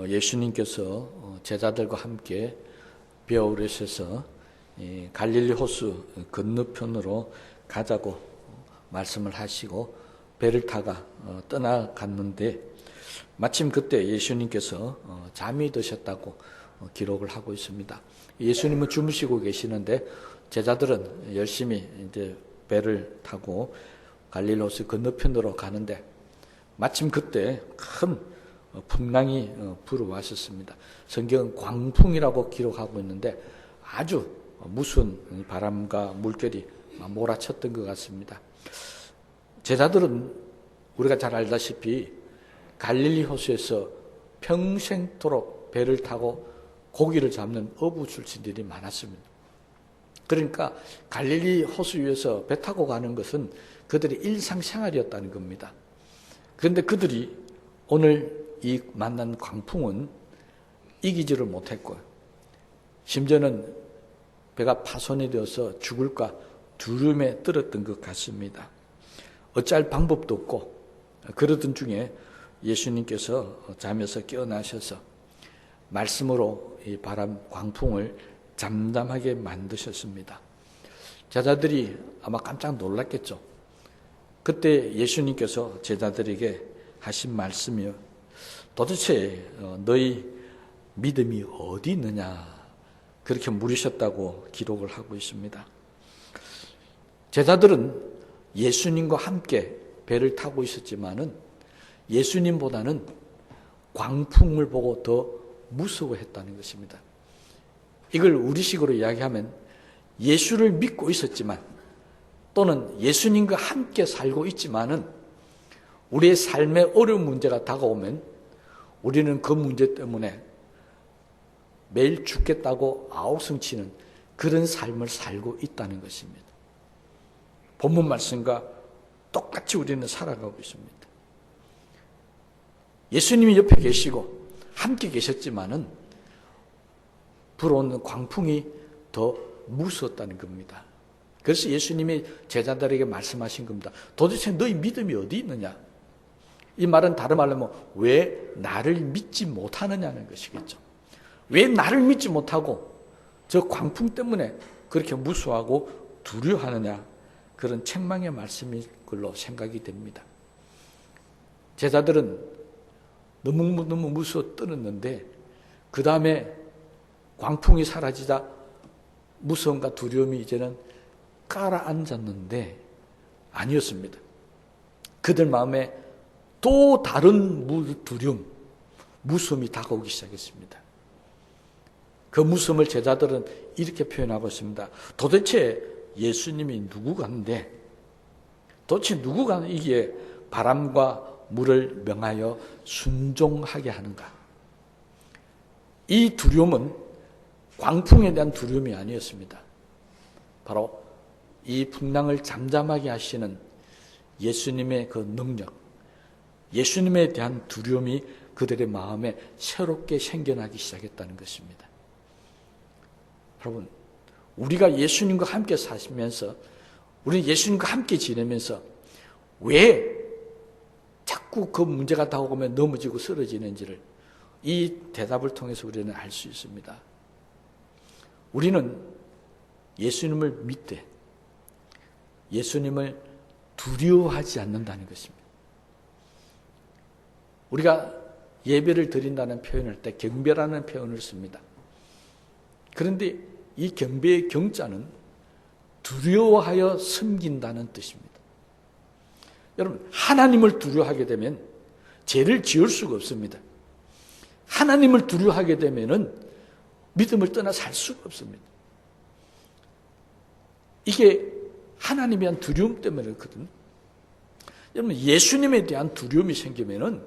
예수님께서 제자들과 함께 베오르에서 갈릴리 호수 건너편으로 가자고 말씀을 하시고 배를 타가 떠나갔는데 마침 그때 예수님께서 잠이 드셨다고 기록을 하고 있습니다. 예수님은 주무시고 계시는데 제자들은 열심히 이제 배를 타고 갈릴리 호수 건너편으로 가는데 마침 그때 큰 풍랑이 불어왔었습니다. 성경은 광풍이라고 기록하고 있는데 아주 무서운 바람과 물결이 몰아쳤던 것 같습니다. 제자들은 우리가 잘 알다시피 갈릴리 호수에서 평생토록 배를 타고 고기를 잡는 어부 출신들이 많았습니다. 그러니까 갈릴리 호수 위에서 배 타고 가는 것은 그들의 일상생활이었다는 겁니다. 그런데 그들이 오늘 이 만난 광풍은 이기지를 못했고요. 심지어는 배가 파손이 되어서 죽을까 두려움에 떨었던 것 같습니다. 어찌할 방법도 없고 그러던 중에 예수님께서 잠에서 깨어나셔서 말씀으로 이 바람 광풍을 잠잠하게 만드셨습니다. 제자들이 아마 깜짝 놀랐겠죠. 그때 예수님께서 제자들에게 하신 말씀이요. 도대체 너희 믿음이 어디 있느냐 그렇게 물으셨다고 기록을 하고 있습니다. 제자들은 예수님과 함께 배를 타고 있었지만은 예수님보다는 광풍을 보고 더 무서워했다는 것입니다. 이걸 우리식으로 이야기하면 예수를 믿고 있었지만 또는 예수님과 함께 살고 있지만은 우리의 삶에 어려운 문제가 다가오면 우리는 그 문제 때문에 매일 죽겠다고 아우성치는 그런 삶을 살고 있다는 것입니다. 본문 말씀과 똑같이 우리는 살아가고 있습니다. 예수님이 옆에 계시고 함께 계셨지만은 불어오는 광풍이 더 무서웠다는 겁니다. 그래서 예수님이 제자들에게 말씀하신 겁니다. 도대체 너희 믿음이 어디 있느냐? 이 말은 다른 말로 하면 왜 나를 믿지 못하느냐는 것이겠죠. 왜 나를 믿지 못하고 저 광풍 때문에 그렇게 무서워하고 두려워하느냐? 그런 책망의 말씀일 걸로 생각이 됩니다. 제자들은 너무 무서워 떨었는데 그 다음에 광풍이 사라지자 무서움과 두려움이 이제는 가라앉았는데 아니었습니다. 그들 마음에 또 다른 두려움, 무서움이 다가오기 시작했습니다. 그 무서움을 제자들은 이렇게 표현하고 있습니다. 도대체 예수님이 누구간데 도대체 누구가 이게 바람과 물을 명하여 순종하게 하는가? 이 두려움은 광풍에 대한 두려움이 아니었습니다. 바로 이 풍랑을 잠잠하게 하시는 예수님의 그 능력, 예수님에 대한 두려움이 그들의 마음에 새롭게 생겨나기 시작했다는 것입니다. 여러분, 우리가 예수님과 함께 사시면서 우리 예수님과 함께 지내면서 왜 자꾸 그 문제가 다가오면 넘어지고 쓰러지는지를 이 대답을 통해서 우리는 알 수 있습니다. 우리는 예수님을 믿되 예수님을 두려워하지 않는다는 것입니다. 우리가 예배를 드린다는 표현을 때 경배라는 표현을 씁니다. 그런데 이 경배의 경자는 두려워하여 섬긴다는 뜻입니다. 여러분, 하나님을 두려워하게 되면 죄를 지을 수가 없습니다. 하나님을 두려워하게 되면은 믿음을 떠나 살 수가 없습니다. 이게 하나님에 대한 두려움 때문에 그렇거든요. 여러분, 예수님에 대한 두려움이 생기면은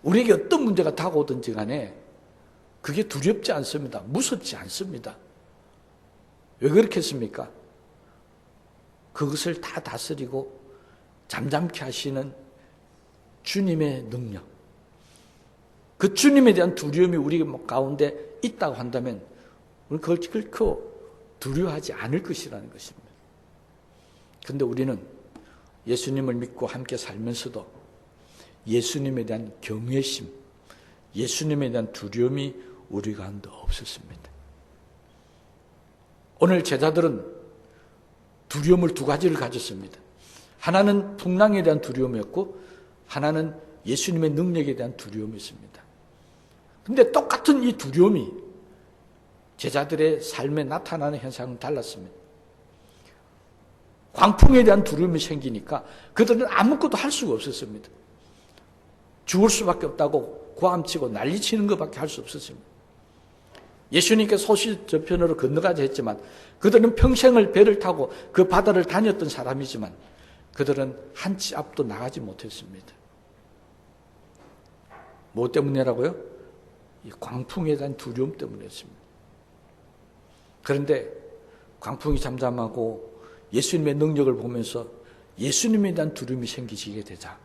우리에게 어떤 문제가 다가오든지 간에 그게 두렵지 않습니다. 무섭지 않습니다. 왜 그렇겠습니까? 그것을 다 다스리고 잠잠케 하시는 주님의 능력, 그 주님에 대한 두려움이 우리 가운데 있다고 한다면 우리는 그걸 결코 두려워하지 않을 것이라는 것입니다. 그런데 우리는 예수님을 믿고 함께 살면서도 예수님에 대한 경외심, 예수님에 대한 두려움이 우리 가운데 없었습니다. 오늘 제자들은 두려움을 두 가지를 가졌습니다. 하나는 풍랑에 대한 두려움이었고 하나는 예수님의 능력에 대한 두려움이었습니다. 그런데 똑같은 이 두려움이 제자들의 삶에 나타나는 현상은 달랐습니다. 광풍에 대한 두려움이 생기니까 그들은 아무것도 할 수가 없었습니다. 죽을 수밖에 없다고 고함치고 난리치는 것밖에 할 수 없었습니다. 예수님께서 소시 저편으로 건너가자 했지만 그들은 평생을 배를 타고 그 바다를 다녔던 사람이지만 그들은 한 치 앞도 나가지 못했습니다. 뭐 때문이라고요? 이 광풍에 대한 두려움 때문이었습니다. 그런데 광풍이 잠잠하고 예수님의 능력을 보면서 예수님에 대한 두려움이 생기게 되자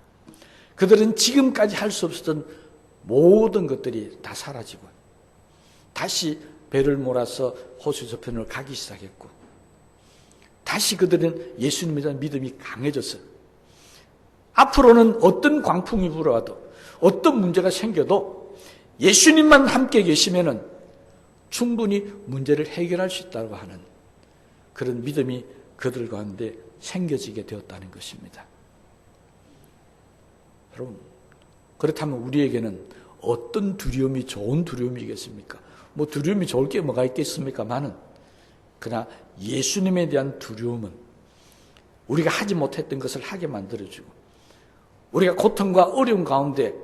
그들은 지금까지 할 수 없었던 모든 것들이 다 사라지고 다시 배를 몰아서 호수 저편으로 가기 시작했고 다시 그들은 예수님에 대한 믿음이 강해졌어요. 앞으로는 어떤 광풍이 불어와도 어떤 문제가 생겨도 예수님만 함께 계시면은 충분히 문제를 해결할 수 있다고 하는 그런 믿음이 그들 가운데 생겨지게 되었다는 것입니다. 여러분, 그렇다면 우리에게는 어떤 두려움이 좋은 두려움이겠습니까? 뭐 두려움이 좋을 게 뭐가 있겠습니까만은 그러나 예수님에 대한 두려움은 우리가 하지 못했던 것을 하게 만들어주고 우리가 고통과 어려움 가운데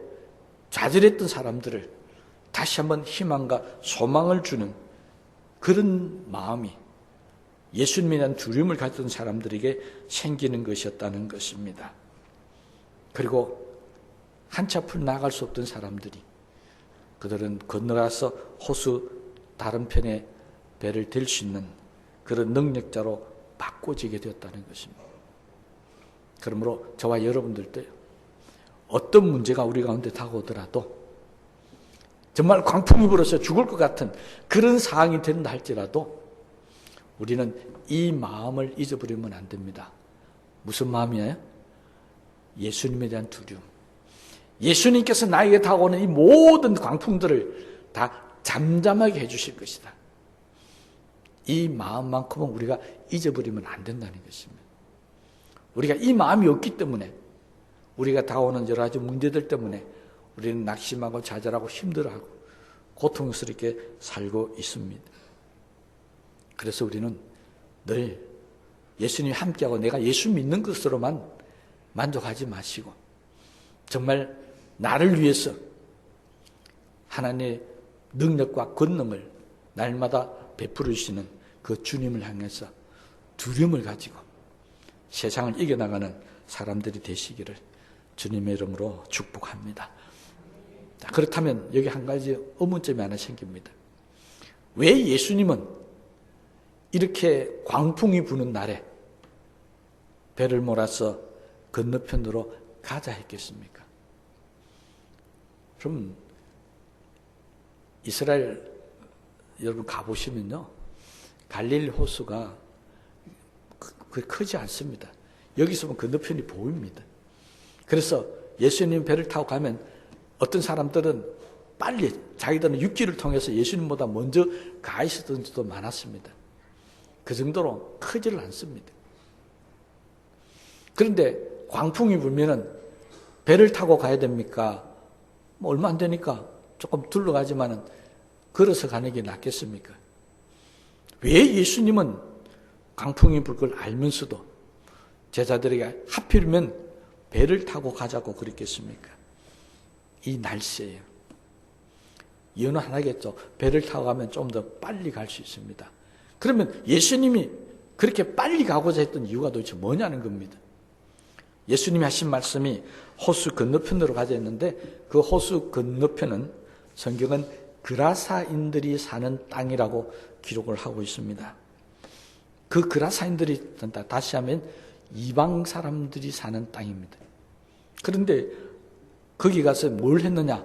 좌절했던 사람들을 다시 한번 희망과 소망을 주는 그런 마음이 예수님에 대한 두려움을 가졌던 사람들에게 생기는 것이었다는 것입니다. 그리고 한치 앞을 나갈 수 없던 사람들이 그들은 건너가서 호수 다른 편에 배를 댈 수 있는 그런 능력자로 바꿔지게 되었다는 것입니다. 그러므로 저와 여러분들도요, 어떤 문제가 우리 가운데 다가오더라도 정말 광풍이 불어서 죽을 것 같은 그런 상황이 된다 할지라도 우리는 이 마음을 잊어버리면 안 됩니다. 무슨 마음이에요? 예수님에 대한 두려움. 예수님께서 나에게 다가오는 이 모든 광풍들을 다 잠잠하게 해주실 것이다. 이 마음만큼은 우리가 잊어버리면 안 된다는 것입니다. 우리가 이 마음이 없기 때문에 우리가 다가오는 여러 가지 문제들 때문에 우리는 낙심하고 좌절하고 힘들어하고 고통스럽게 살고 있습니다. 그래서 우리는 늘 예수님이 함께하고 내가 예수 믿는 것으로만 만족하지 마시고 정말 나를 위해서 하나님의 능력과 권능을 날마다 베풀어 주시는 그 주님을 향해서 두려움을 가지고 세상을 이겨나가는 사람들이 되시기를 주님의 이름으로 축복합니다. 그렇다면 여기 한 가지 의문점이 하나 생깁니다. 왜 예수님은 이렇게 광풍이 부는 날에 배를 몰아서 건너편으로 가자 했겠습니까? 그럼 이스라엘 여러분 가보시면요, 갈릴리 호수가 그렇게 크지 않습니다. 여기서 보면 건너편이 보입니다. 그래서 예수님 배를 타고 가면 어떤 사람들은 빨리 자기들은 육지를 통해서 예수님보다 먼저 가 있었던 적도 많았습니다. 그 정도로 크지를 않습니다. 그런데 광풍이 불면은 배를 타고 가야 됩니까? 뭐 얼마 안 되니까 조금 둘러가지만은 걸어서 가는 게 낫겠습니까? 왜 예수님은 광풍이 불 걸 알면서도 제자들에게 하필이면 배를 타고 가자고 그랬겠습니까? 이 날씨예요. 이유는 하나겠죠. 배를 타고 가면 좀 더 빨리 갈 수 있습니다. 그러면 예수님이 그렇게 빨리 가고자 했던 이유가 도대체 뭐냐는 겁니다. 예수님이 하신 말씀이 호수 건너편으로 가자 했는데 그 호수 건너편은 성경은 그라사인들이 사는 땅이라고 기록을 하고 있습니다. 그 그라사인들이 다시 하면 이방 사람들이 사는 땅입니다. 그런데 거기 가서 뭘 했느냐?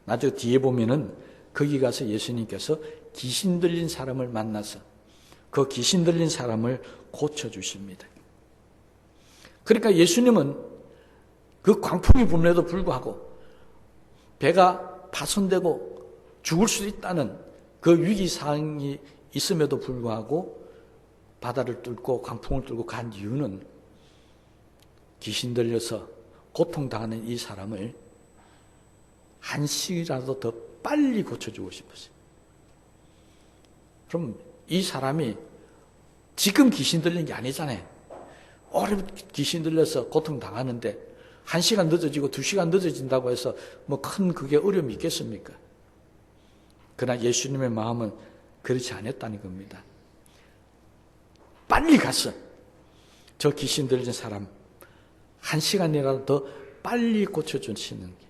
나중에 뒤에 보면은 거기 가서 예수님께서 귀신 들린 사람을 만나서 그 귀신 들린 사람을 고쳐주십니다. 그러니까 예수님은 그 광풍이 불면에도 불구하고 배가 파손되고 죽을 수 있다는 그 위기상황이 있음에도 불구하고 바다를 뚫고 광풍을 뚫고 간 이유는 귀신 들려서 고통당하는 이 사람을 한시라도 더 빨리 고쳐주고 싶었어요. 그럼 이 사람이 지금 귀신 들린 게 아니잖아요. 오래 귀신 들려서 고통당하는데 1시간 늦어지고 2시간 늦어진다고 해서 뭐 큰 그게 어려움이 있겠습니까? 그러나 예수님의 마음은 그렇지 않았다는 겁니다. 빨리 가서 저 귀신 들린 사람 1시간이라도 더 빨리 고쳐주시는 게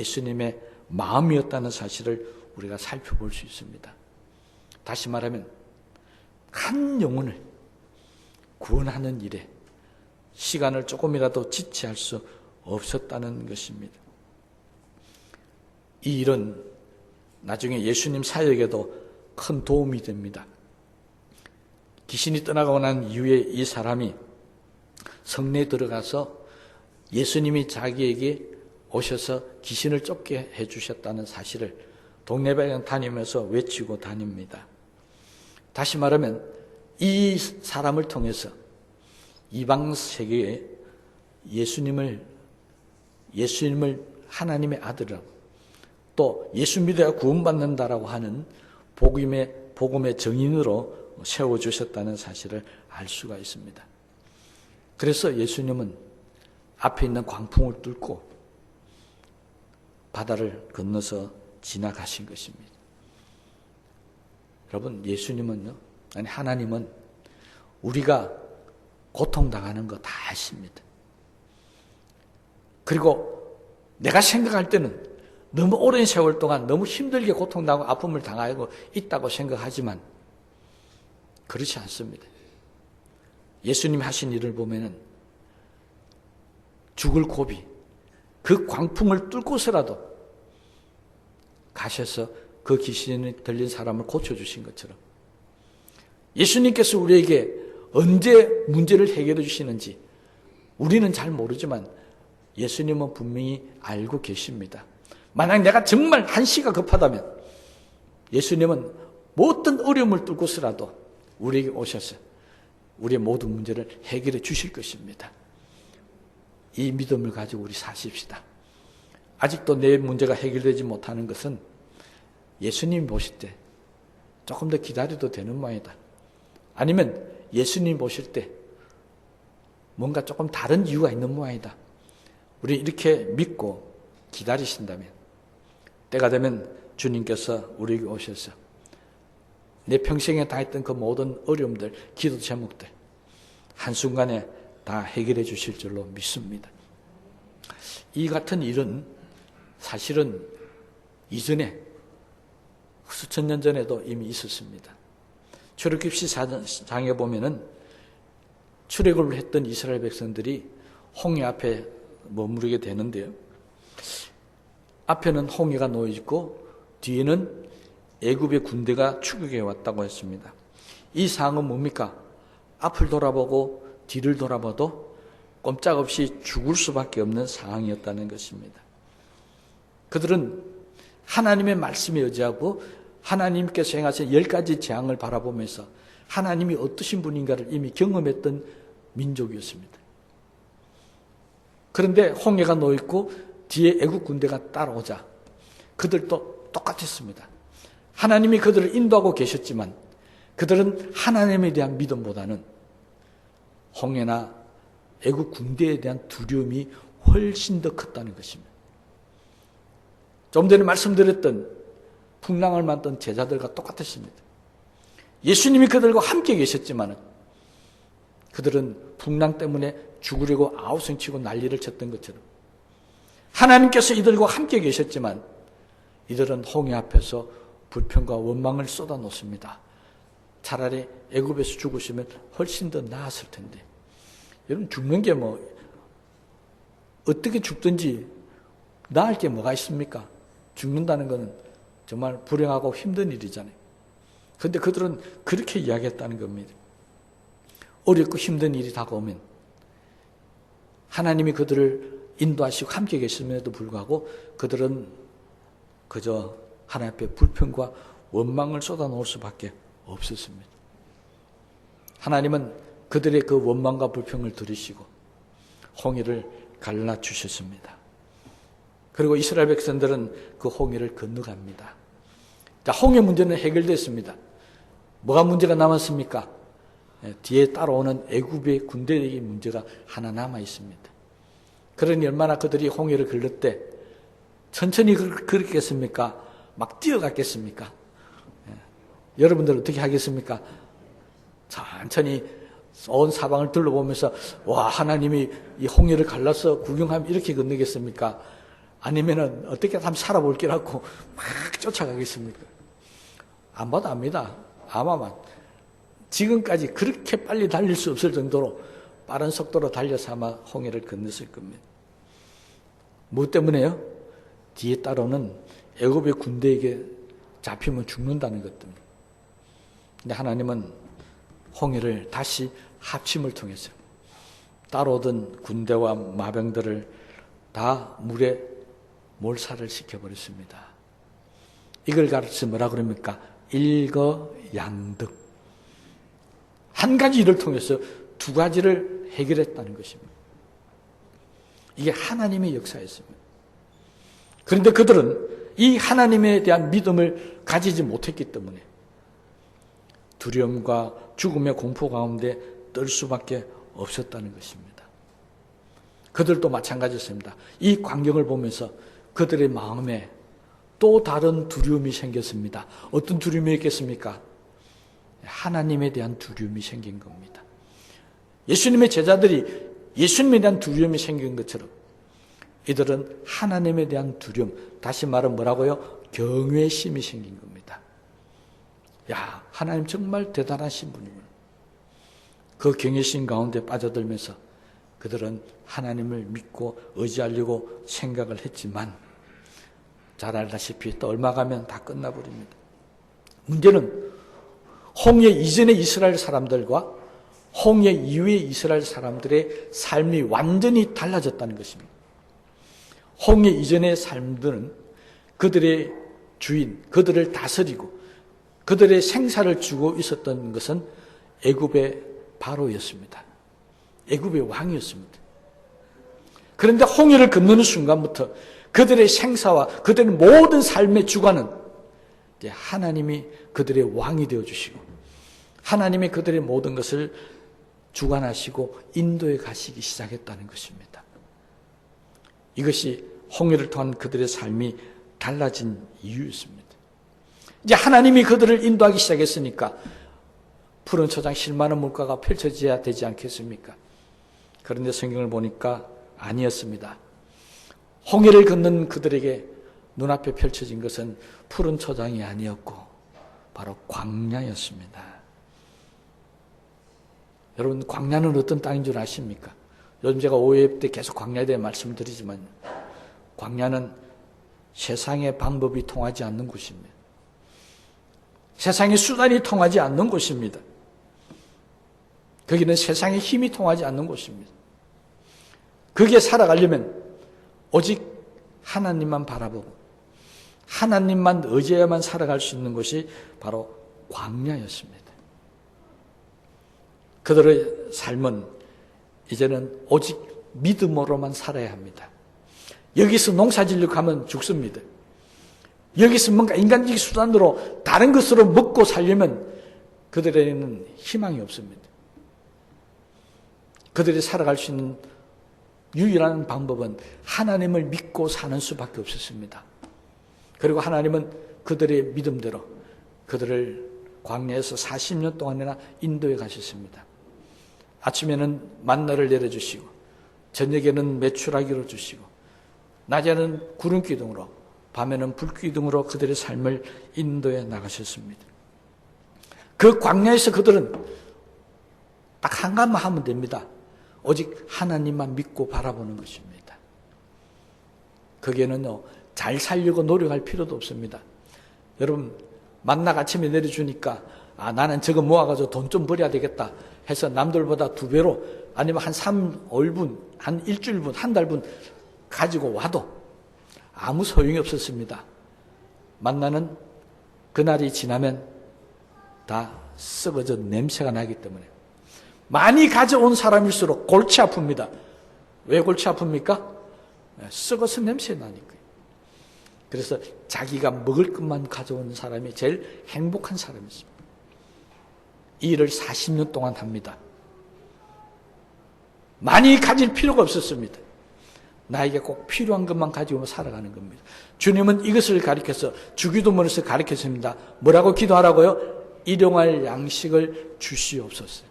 예수님의 마음이었다는 사실을 우리가 살펴볼 수 있습니다. 다시 말하면 한 영혼을 구원하는 일에 시간을 조금이라도 지체할 수 없었다는 것입니다. 이 일은 나중에 예수님 사역에도 큰 도움이 됩니다. 귀신이 떠나가고 난 이후에 이 사람이 성내에 들어가서 예수님이 자기에게 오셔서 귀신을 쫓게 해주셨다는 사실을 동네방향 다니면서 외치고 다닙니다. 다시 말하면 이 사람을 통해서 이방 세계에 예수님을 하나님의 아들이라고 또 예수 믿어야 구원받는다라고 하는 복음의 증인으로 세워주셨다는 사실을 알 수가 있습니다. 그래서 예수님은 앞에 있는 광풍을 뚫고 바다를 건너서 지나가신 것입니다. 여러분, 하나님은 우리가 고통당하는 거 다 아십니다. 그리고 내가 생각할 때는 너무 오랜 세월 동안 너무 힘들게 고통당하고 아픔을 당하고 있다고 생각하지만 그렇지 않습니다. 예수님 하신 일을 보면은 죽을 고비, 그 광풍을 뚫고서라도 가셔서 그 귀신이 들린 사람을 고쳐주신 것처럼 예수님께서 우리에게 언제 문제를 해결해 주시는지 우리는 잘 모르지만 예수님은 분명히 알고 계십니다. 만약 내가 정말 한시가 급하다면 예수님은 모든 어려움을 뚫고서라도 우리에게 오셔서 우리의 모든 문제를 해결해 주실 것입니다. 이 믿음을 가지고 우리 사십시다. 아직도 내 문제가 해결되지 못하는 것은 예수님 보실 때 조금 더 기다려도 되는 모양이다. 아니면 예수님 보실 때 뭔가 조금 다른 이유가 있는 모양이다. 우리 이렇게 믿고 기다리신다면 때가 되면 주님께서 우리에게 오셔서 내 평생에 다 했던 그 모든 어려움들, 기도 제목들 한순간에 다 해결해 주실 줄로 믿습니다. 이 같은 일은 사실은 이전에 수천 년 전에도 이미 있었습니다. 출애굽기 4장에 보면은 출애굽을 했던 이스라엘 백성들이 홍해 앞에 머무르게 되는데요. 앞에는 홍해가 놓여 있고 뒤에는 애굽의 군대가 추격해 왔다고 했습니다. 이 상황은 뭡니까? 앞을 돌아보고 뒤를 돌아봐도 꼼짝없이 죽을 수밖에 없는 상황이었다는 것입니다. 그들은 하나님의 말씀에 의지하고 하나님께서 행하신 10가지 재앙을 바라보면서 하나님이 어떠신 분인가를 이미 경험했던 민족이었습니다. 그런데 홍해가 놓여있고 뒤에 애국 군대가 따라오자 그들도 똑같았습니다. 하나님이 그들을 인도하고 계셨지만 그들은 하나님에 대한 믿음보다는 홍해나 애국 군대에 대한 두려움이 훨씬 더 컸다는 것입니다. 좀 전에 말씀드렸던 풍랑을 만든 제자들과 똑같았습니다. 예수님이 그들과 함께 계셨지만 그들은 풍랑 때문에 죽으려고 아우성치고 난리를 쳤던 것처럼 하나님께서 이들과 함께 계셨지만 이들은 홍해 앞에서 불평과 원망을 쏟아놓습니다. 차라리 애굽에서 죽으시면 훨씬 더 나았을 텐데. 여러분, 죽는 게 어떻게 죽든지 나을 게 뭐가 있습니까? 죽는다는 것은 정말 불행하고 힘든 일이잖아요. 그런데 그들은 그렇게 이야기했다는 겁니다. 어렵고 힘든 일이 다가오면 하나님이 그들을 인도하시고 함께 계심에도 불구하고 그들은 그저 하나님 앞에 불평과 원망을 쏟아놓을 수밖에 없었습니다. 하나님은 그들의 그 원망과 불평을 들으시고 홍해를 갈라주셨습니다. 그리고 이스라엘 백성들은 그 홍해를 건너갑니다. 자, 홍해 문제는 해결됐습니다. 뭐가 문제가 남았습니까? 뒤에 따라오는 애굽의 군대의 문제가 하나 남아 있습니다. 그러니 얼마나 그들이 홍해를 걸을 때 천천히 걸었겠습니까? 막 뛰어갔겠습니까? 여러분들 어떻게 하겠습니까? 천천히 온 사방을 둘러보면서 와, 하나님이 이 홍해를 갈라서 구경하면 이렇게 건너겠습니까? 아니면은 어떻게 하면 살아볼 게라고 막 쫓아가겠습니까? 안 봐도 압니다. 아마만 지금까지 그렇게 빨리 달릴 수 없을 정도로 빠른 속도로 달려서 아마 홍해를 건넜을 겁니다. 뭐 때문에요? 뒤에 따르는 애굽의 군대에게 잡히면 죽는다는 것 때문에. 근데 하나님은 홍해를 다시 합심을 통해서 따라오던 군대와 마병들을 다 물에 몰살을 시켜버렸습니다. 이걸 가르쳐서 뭐라 그럽니까? 일거양득. 한 가지 일을 통해서 두 가지를 해결했다는 것입니다. 이게 하나님의 역사였습니다. 그런데 그들은 이 하나님에 대한 믿음을 가지지 못했기 때문에 두려움과 죽음의 공포 가운데 떨 수밖에 없었다는 것입니다. 그들도 마찬가지였습니다. 이 광경을 보면서 그들의 마음에 또 다른 두려움이 생겼습니다. 어떤 두려움이 있겠습니까? 하나님에 대한 두려움이 생긴 겁니다. 예수님의 제자들이 예수님에 대한 두려움이 생긴 것처럼 이들은 하나님에 대한 두려움, 다시 말하면 뭐라고요? 경외심이 생긴 겁니다. 야, 하나님 정말 대단하신 분이구나. 그 경외심 가운데 빠져들면서 그들은 하나님을 믿고 의지하려고 생각을 했지만 잘 알다시피 또 얼마 가면 다 끝나버립니다. 문제는 홍해 이전의 이스라엘 사람들과 홍해 이후의 이스라엘 사람들의 삶이 완전히 달라졌다는 것입니다. 홍해 이전의 삶들은 그들의 주인, 그들을 다스리고 그들의 생사를 주고 있었던 것은 애굽의 바로였습니다. 애굽의 왕이었습니다. 그런데 홍해를 건너는 순간부터 그들의 생사와 그들의 모든 삶의 주관은 이제 하나님이 그들의 왕이 되어주시고 하나님이 그들의 모든 것을 주관하시고 인도해 가시기 시작했다는 것입니다. 이것이 홍해를 통한 그들의 삶이 달라진 이유였습니다. 이제 하나님이 그들을 인도하기 시작했으니까 푸른 초장 실만한 물가가 펼쳐져야 되지 않겠습니까? 그런데 성경을 보니까 아니었습니다. 홍해를 걷는 그들에게 눈앞에 펼쳐진 것은 푸른 초장이 아니었고 바로 광야였습니다. 여러분, 광야는 어떤 땅인 줄 아십니까? 요즘 제가 오해 때 계속 광야에 대해 말씀을 드리지만 광야는 세상의 방법이 통하지 않는 곳입니다. 세상의 수단이 통하지 않는 곳입니다. 거기는 세상의 힘이 통하지 않는 곳입니다. 거기에 살아가려면 오직 하나님만 바라보고 하나님만 의지해야만 살아갈 수 있는 것이 바로 광야였습니다. 그들의 삶은 이제는 오직 믿음으로만 살아야 합니다. 여기서 농사지려고 하면 죽습니다. 여기서 뭔가 인간적인 수단으로 다른 것으로 먹고 살려면 그들에게는 희망이 없습니다. 그들이 살아갈 수 있는 유일한 방법은 하나님을 믿고 사는 수밖에 없었습니다. 그리고 하나님은 그들의 믿음대로 그들을 광야에서 40년 동안이나 인도해 가셨습니다. 아침에는 만나를 내려주시고 저녁에는 메추라기로 주시고 낮에는 구름 기둥으로 밤에는 불 기둥으로 그들의 삶을 인도해 나가셨습니다. 그 광야에서 그들은 딱 한 가지만 하면 됩니다. 오직 하나님만 믿고 바라보는 것입니다. 거기에는요, 잘 살려고 노력할 필요도 없습니다. 여러분, 만나가 아침에 내려주니까 나는 저거 모아가지고 돈 좀 벌어야 되겠다 해서 남들보다 2배로 아니면 한 3, 5일, 한 일주일분, 한 달분 가지고 와도 아무 소용이 없었습니다. 만나는 그날이 지나면 다 썩어져 냄새가 나기 때문에 많이 가져온 사람일수록 골치 아픕니다. 왜 골치 아픕니까? 썩어서 냄새 나니까요. 그래서 자기가 먹을 것만 가져온 사람이 제일 행복한 사람이었습니다. 이 일을 40년 동안 합니다. 많이 가질 필요가 없었습니다. 나에게 꼭 필요한 것만 가지고 살아가는 겁니다. 주님은 이것을 가리켜서 주기도문에서 가리켰습니다. 뭐라고 기도하라고요? 일용할 양식을 주시옵소서.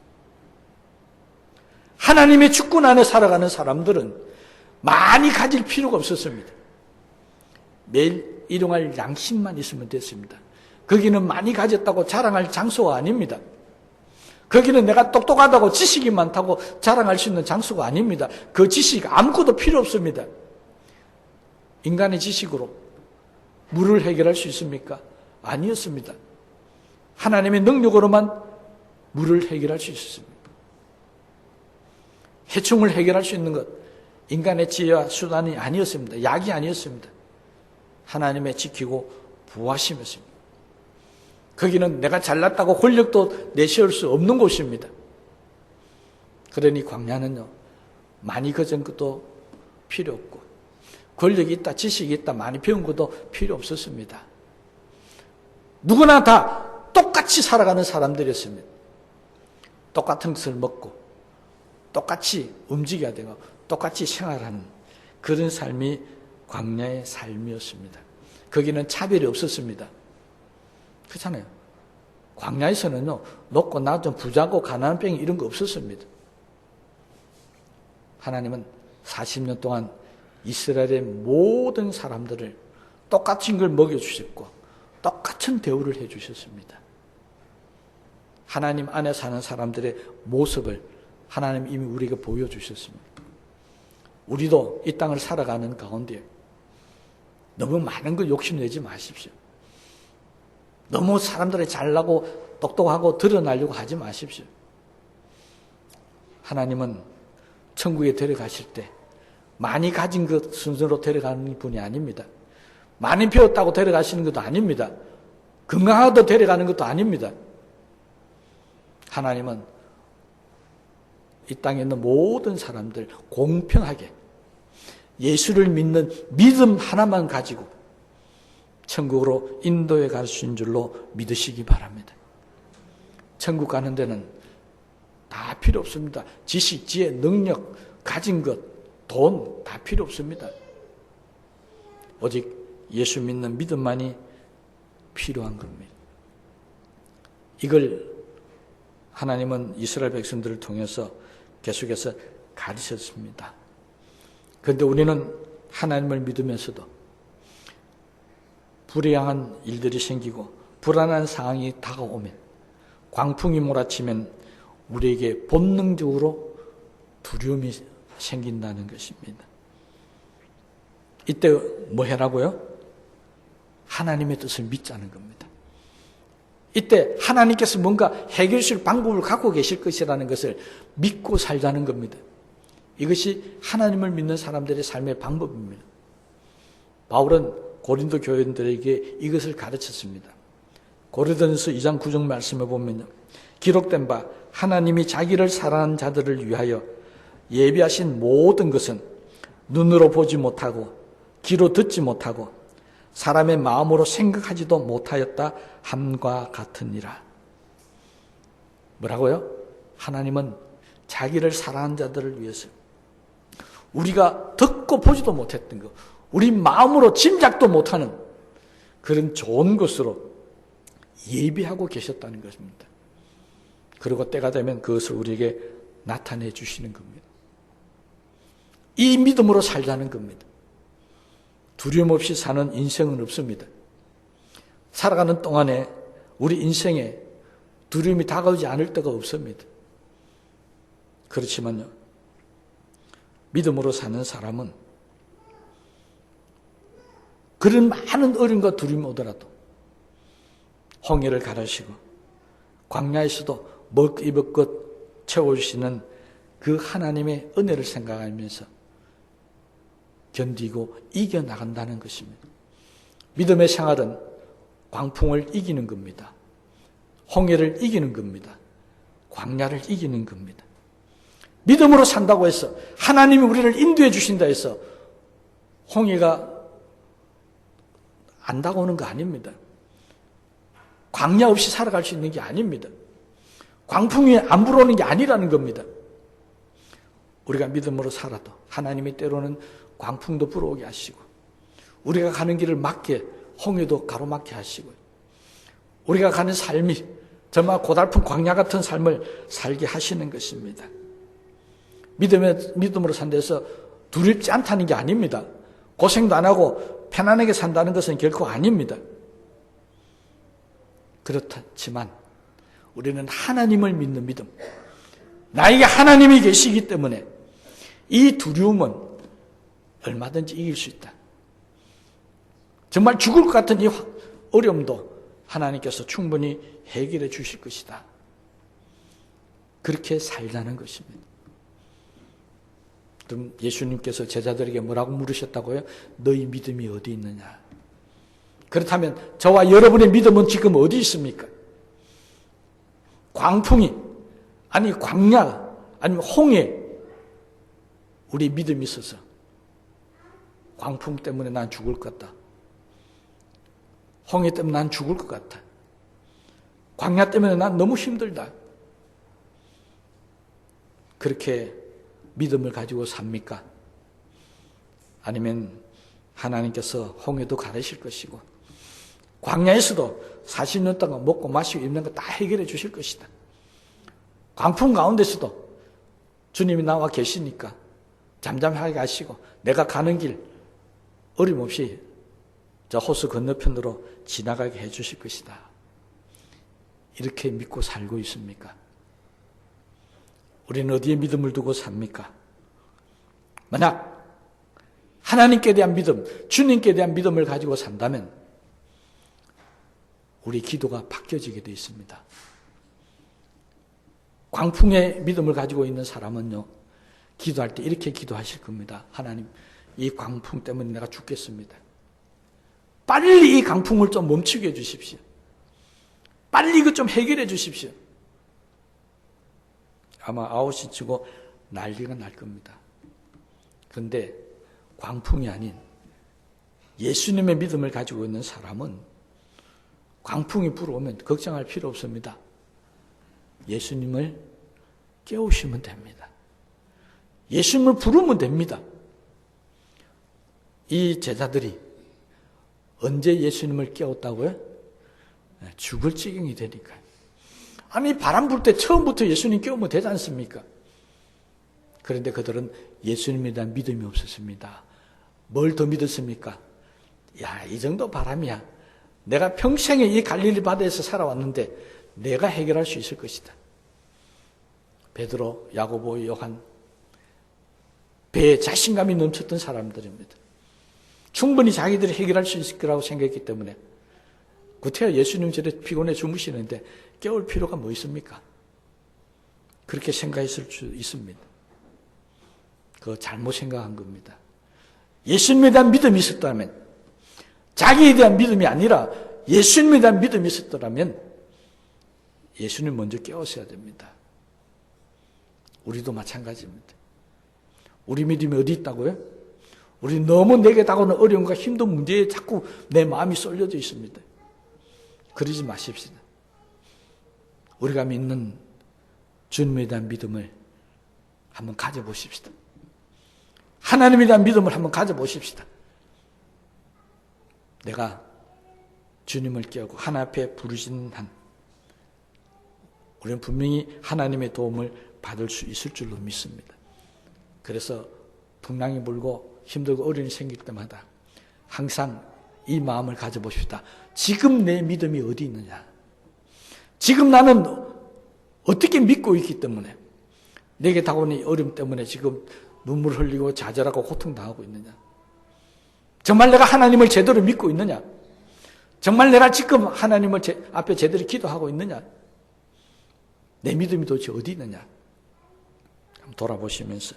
하나님의 주권 안에 살아가는 사람들은 많이 가질 필요가 없었습니다. 매일 일용할 양식만 있으면 됐습니다. 거기는 많이 가졌다고 자랑할 장소가 아닙니다. 거기는 내가 똑똑하다고 지식이 많다고 자랑할 수 있는 장소가 아닙니다. 그 지식 아무것도 필요 없습니다. 인간의 지식으로 물을 해결할 수 있습니까? 아니었습니다. 하나님의 능력으로만 물을 해결할 수 있었습니다. 해충을 해결할 수 있는 것, 인간의 지혜와 수단이 아니었습니다. 약이 아니었습니다. 하나님의 지키고 부하심이었습니다. 거기는 내가 잘났다고 권력도 내세울 수 없는 곳입니다. 그러니 광야는요, 많이 거진 것도 필요 없고, 권력이 있다, 지식이 있다, 많이 배운 것도 필요 없었습니다. 누구나 다 똑같이 살아가는 사람들이었습니다. 똑같은 것을 먹고, 똑같이 움직여야 되고, 똑같이 생활하는 그런 삶이 광야의 삶이었습니다. 거기는 차별이 없었습니다. 그렇잖아요. 광야에서는요, 높고 낮은 부자고 가난한 병이 이런 거 없었습니다. 하나님은 40년 동안 이스라엘의 모든 사람들을 똑같은 걸 먹여주셨고 똑같은 대우를 해주셨습니다. 하나님 안에 사는 사람들의 모습을 하나님 이미 우리에게 보여주셨습니다. 우리도 이 땅을 살아가는 가운데 너무 많은 걸 욕심내지 마십시오. 너무 사람들이 잘나고 똑똑하고 드러나려고 하지 마십시오. 하나님은 천국에 데려가실 때 많이 가진 것 순서로 데려가는 분이 아닙니다. 많이 배웠다고 데려가시는 것도 아닙니다. 건강하다 데려가는 것도 아닙니다. 하나님은 이 땅에 있는 모든 사람들 공평하게 예수를 믿는 믿음 하나만 가지고 천국으로 인도해 갈 수 있는 줄로 믿으시기 바랍니다. 천국 가는 데는 다 필요 없습니다. 지식, 지혜, 능력, 가진 것, 돈 다 필요 없습니다. 오직 예수 믿는 믿음만이 필요한 겁니다. 이걸 하나님은 이스라엘 백성들을 통해서 계속해서 가르쳤습니다. 그런데 우리는 하나님을 믿으면서도 불의한 일들이 생기고 불안한 상황이 다가오면, 광풍이 몰아치면 우리에게 본능적으로 두려움이 생긴다는 것입니다. 이때 뭐 해라고요? 하나님의 뜻을 믿자는 겁니다. 이때 하나님께서 뭔가 해결할 방법을 갖고 계실 것이라는 것을 믿고 살자는 겁니다. 이것이 하나님을 믿는 사람들의 삶의 방법입니다. 바울은 고린도 교인들에게 이것을 가르쳤습니다. 고린도전서 2장 9절 말씀에 보면요, 기록된 바 하나님이 자기를 사랑하는 자들을 위하여 예비하신 모든 것은 눈으로 보지 못하고 귀로 듣지 못하고 사람의 마음으로 생각하지도 못하였다 함과 같으니라. 뭐라고요? 하나님은 자기를 사랑하는 자들을 위해서 우리가 듣고 보지도 못했던 것, 우리 마음으로 짐작도 못하는 그런 좋은 것으로 예비하고 계셨다는 것입니다. 그리고 때가 되면 그것을 우리에게 나타내 주시는 겁니다. 이 믿음으로 살자는 겁니다. 두려움 없이 사는 인생은 없습니다. 살아가는 동안에 우리 인생에 두려움이 다가오지 않을 때가 없습니다. 그렇지만요, 믿음으로 사는 사람은 그런 많은 어려움과 두려움이 오더라도 홍해를 가르시고 광야에서도 먹고 입을 것 채워주시는 그 하나님의 은혜를 생각하면서 견디고 이겨나간다는 것입니다. 믿음의 생활은 광풍을 이기는 겁니다. 홍해를 이기는 겁니다. 광야를 이기는 겁니다. 믿음으로 산다고 해서 하나님이 우리를 인도해 주신다 해서 홍해가 안 다가오는 거 아닙니다. 광야 없이 살아갈 수 있는 게 아닙니다. 광풍이 안 불어오는 게 아니라는 겁니다. 우리가 믿음으로 살아도 하나님이 때로는 광풍도 불어오게 하시고 우리가 가는 길을 막게 홍해도 가로막게 하시고 우리가 가는 삶이 정말 고달픈 광야 같은 삶을 살게 하시는 것입니다. 믿음으로 산다해서 두렵지 않다는 게 아닙니다. 고생도 안 하고 편안하게 산다는 것은 결코 아닙니다. 그렇지만 우리는 하나님을 믿는 믿음, 나에게 하나님이 계시기 때문에 이 두려움은 얼마든지 이길 수 있다. 정말 죽을 것 같은 이 어려움도 하나님께서 충분히 해결해 주실 것이다. 그렇게 살자는 것입니다. 그럼 예수님께서 제자들에게 뭐라고 물으셨다고요? 너희 믿음이 어디 있느냐? 그렇다면 저와 여러분의 믿음은 지금 어디 있습니까? 광풍이, 아니 광야, 아니면 홍해, 우리 믿음이 있어서 광풍 때문에 난 죽을 것 같다. 홍해 때문에 난 죽을 것 같아. 광야 때문에 난 너무 힘들다. 그렇게 믿음을 가지고 삽니까? 아니면 하나님께서 홍해도 가르실 것이고 광야에서도 40년 동안 먹고 마시고 입는 거 다 해결해 주실 것이다. 광풍 가운데서도 주님이 나와 계시니까 잠잠하게 하시고 내가 가는 길 어림없이 저 호수 건너편으로 지나가게 해 주실 것이다. 이렇게 믿고 살고 있습니까? 우리는 어디에 믿음을 두고 삽니까? 만약 하나님께 대한 믿음, 주님께 대한 믿음을 가지고 산다면 우리 기도가 바뀌어지게 되어 있습니다. 광풍의 믿음을 가지고 있는 사람은요, 기도할 때 이렇게 기도하실 겁니다. 하나님, 이 광풍 때문에 내가 죽겠습니다. 빨리 이 강풍을 좀 멈추게 해주십시오. 빨리 이거 좀 해결해 주십시오. 아마 아웃이 치고 난리가 날 겁니다. 그런데 광풍이 아닌 예수님의 믿음을 가지고 있는 사람은 광풍이 불어오면 걱정할 필요 없습니다. 예수님을 깨우시면 됩니다. 예수님을 부르면 됩니다. 이 제자들이 언제 예수님을 깨웠다고요? 죽을 지경이 되니까. 아니 바람 불 때 처음부터 예수님 깨우면 되지 않습니까? 그런데 그들은 예수님에 대한 믿음이 없었습니다. 뭘 더 믿었습니까? 야, 이 정도 바람이야. 내가 평생에 이 갈릴리 바다에서 살아왔는데 내가 해결할 수 있을 것이다. 베드로, 야고보, 요한, 배에 자신감이 넘쳤던 사람들입니다. 충분히 자기들이 해결할 수 있을 거라고 생각했기 때문에 구태여 예수님 저래 피곤해 주무시는데 깨울 필요가 뭐 있습니까? 그렇게 생각했을 수 있습니다. 그거 잘못 생각한 겁니다. 예수님에 대한 믿음이 있었다면, 자기에 대한 믿음이 아니라 예수님에 대한 믿음이 있었더라면 예수님 먼저 깨웠어야 됩니다. 우리도 마찬가지입니다. 우리 믿음이 어디 있다고요? 우리 너무 내게 다가오는 어려움과 힘든 문제에 자꾸 내 마음이 쏠려져 있습니다. 그러지 마십시다. 우리가 믿는 주님에 대한 믿음을 한번 가져보십시다. 하나님에 대한 믿음을 한번 가져보십시다. 내가 주님을 깨우고 하나님 앞에 부르짖는 한 우리는 분명히 하나님의 도움을 받을 수 있을 줄로 믿습니다. 그래서 풍랑이 불고 힘들고 어려움이 생길 때마다 항상 이 마음을 가져보십시다. 지금 내 믿음이 어디 있느냐? 지금 나는 어떻게 믿고 있기 때문에 내게 다가오는 어려움 때문에 지금 눈물 흘리고 좌절하고 고통당하고 있느냐? 정말 내가 하나님을 제대로 믿고 있느냐? 정말 내가 지금 하나님을 앞에 제대로 기도하고 있느냐? 내 믿음이 도대체 어디 있느냐? 한번 돌아보시면서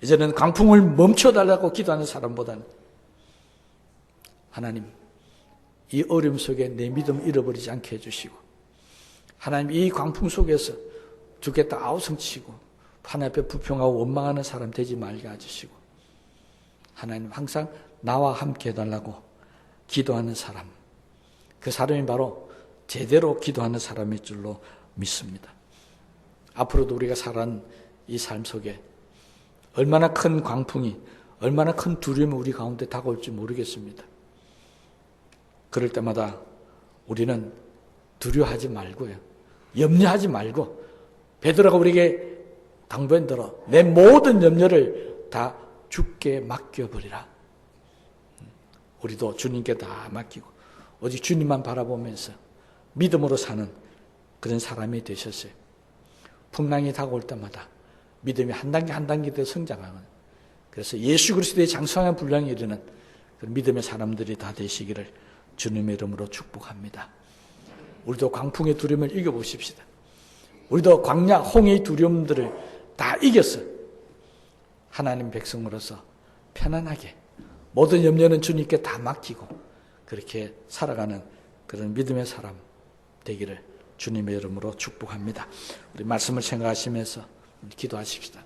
이제는 강풍을 멈춰달라고 기도하는 사람보다는 하나님, 이 어려움 속에 내 믿음 잃어버리지 않게 해주시고, 하나님 이 광풍 속에서 죽겠다 아우성치고 하나님 앞에 불평하고 원망하는 사람 되지 말게 해주시고, 하나님 항상 나와 함께 해달라고 기도하는 사람, 그 사람이 바로 제대로 기도하는 사람일 줄로 믿습니다. 앞으로도 우리가 살아가는 이 삶 속에 얼마나 큰 광풍이, 얼마나 큰 두려움이 우리 가운데 다가올지 모르겠습니다. 그럴 때마다 우리는 두려워하지 말고요, 염려하지 말고 베드로가 우리에게 당부한 대로 내 모든 염려를 다 주께 맡겨버리라. 우리도 주님께 다 맡기고 오직 주님만 바라보면서 믿음으로 사는 그런 사람이 되셨어요. 풍랑이 다가올 때마다 믿음이 한 단계 한 단계 더 성장하는, 그래서 예수 그리스도의 장성한 분량에 이르는 그런 믿음의 사람들이 다 되시기를 주님의 이름으로 축복합니다. 우리도 광풍의 두려움을 이겨보십시다. 우리도 광야 홍해의 두려움들을 다 이겼어 하나님 백성으로서 편안하게 모든 염려는 주님께 다 맡기고 그렇게 살아가는 그런 믿음의 사람 되기를 주님의 이름으로 축복합니다. 우리 말씀을 생각하시면서 기도하십시다.